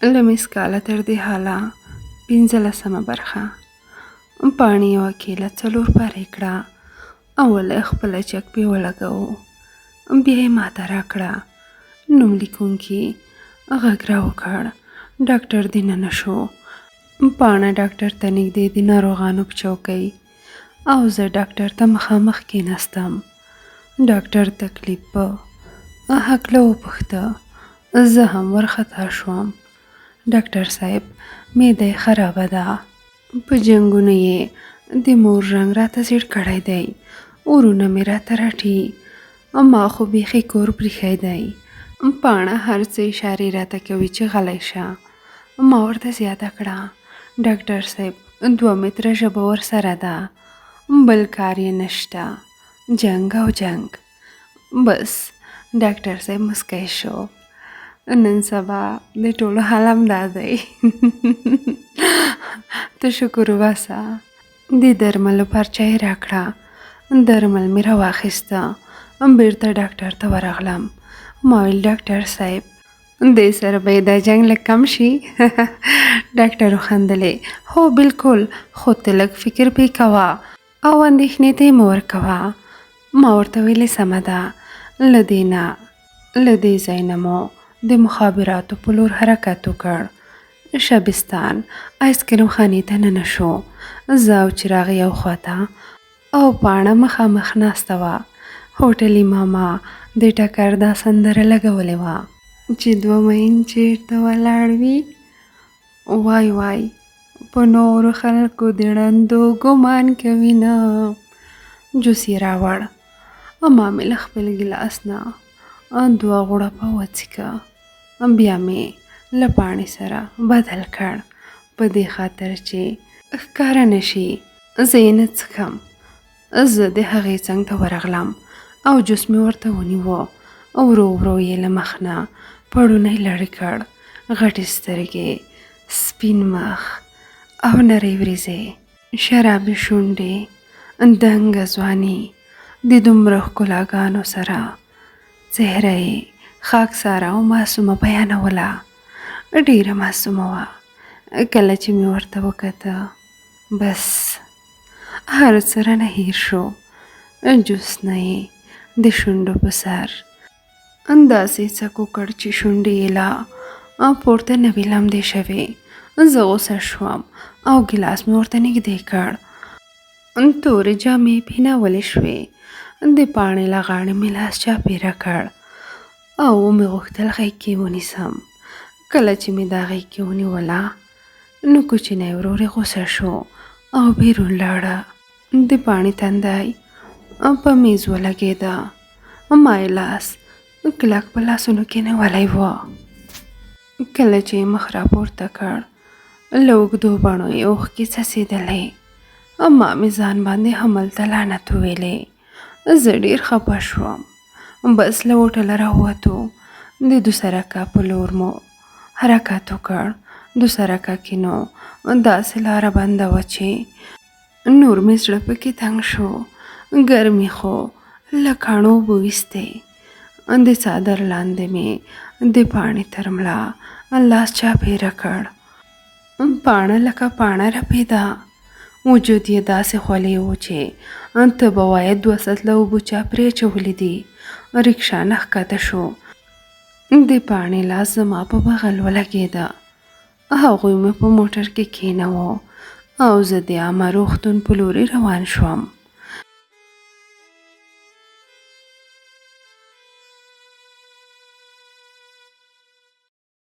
له مس کاله تر دې حاله 15مه برخه. پاڼې یوه کیله 4 پرې کړه او له خپله چک پې ولګوو. بیا یې ماته راکړه. نوم لیکونکي غږ راوکړ. ډاکټر دننه شو. پاڼه ډاکټر ته نږدې د ناروغانو په چوکۍ او زه ډاکټر ته مخامخ کېناستم. ډاکټر تکلیف په هکله وپوښته. زه هم ورخطا شوم. ډاکټر صاحب معده یې خرابه ده. په جنګونو یې د مور رنګ راته زیړ کړی دی. ورونه مې راته رټي. ما خو بیخي کور پریښی دی. پاڼه هر څه اشارې راته کوي چې غلی شه. ما ورته زیاته کړه. ډاکټر صاحب 2 متره ژبه ورسره ده. بل کار یې نشته. جنګ او جنګ. بس ډاکټر صاحب مسکی شو. نن سبا د ټولو حال همدا دی. ته شکر وباسه. د درملو پرچه یې راکړه. درمل مې راواخیسته. بیرته ډاکټر ته ورغلم. ما ویل ډاکټر صاحب دې سره به یې دا جنګ لږ کم شي. ډاکټر وخندلې. هو بالکل، خو ته لږ فکر پې کوه او اندېښنې ته یې مه ورکوه. ما ورته ویلې سمه ده. له دې ځای نه مو د مخابراتو په لور حرکت وکړ. شبستان آیسکریم خانې ته ننه شو. زه او چراغ یو خواته او پاڼه مخامخ ناسته وه. هوټلي ماما د ټکر دا سندره لګولې وه چې 2 مین چېرته ولاړ وي. وای وای په نورو خلکو د ړندو ګمان کوي نه. جوس یې راوړ. ما مې له خپل ګیلاس نه 2 غوړپه وڅښه. بیا مې له پاڼې سره بدل کړ په دې خاطر چې ښکاره نه شي زه یې نه څښم. زه د هغې څنګ ته ورغلم او جوس مې ورته ونیوه. ورو ورو یې له مخ نه پړونی لرې کړ. غټې سترګې، سپین مخ او نرۍ وریځې، شرابي شونډې، دنګه ځواني د دومره ښکلاګانو سره څهره یې خاکساره او معصومه بیانوله. ډېره معصومه وه. کله چې مې ورته وکته بس هر څه رانه هېر شو. جوس نه یې د شونډو په سر داسې څکو کړ چې شونډې یې لا پورته نه وې لمدې شوې. زه غوسه شوم او ګیلاس مې ورته نږدې کړ. تورې جامې پینولې شوې. د پاڼې له غاړې مې لاس چاپېره کړ او مې غوښتل غېږ کې ونیسم. کله چې مې دا غېږ کې ونیوله نو کوچنی ورور یې غوسه شو او بیرون لاړه. د پاڼې تندی په میز ولګېده. ما یې لاس کلک په لاسونو کې نیولی و. کله چې یې مخ راپورته کړ له اوږدو بڼو یې اوښکې څڅېدلې. ما مې ځان باندې هملته لعنت وویلې. زه ډېر خفه شوم. بس له هوټله راووتو. د دوسرکه په لور مو حرکت وکړ. دوسرکه کې نو داسې لاره بنده وه چې نور مې زړه پکې تنګ شو. ګرمي خو له کاڼو اوبه ویستې. د څادر لاندې مې د پاڼې تر ملا لاس چاپېره کړ. پاڼه لکه پاڼه رپېده. وجود یې داسې خولې و چې ته به وایې 2 سطله اوبو چا پرې اچولې دي. رکشا نه ښکته شو. د پاڼې لاس زما په بغل ولګېده. هغوی مې په موټر کې کېنوه او زه د عامه روغتون په لورې روان شوم.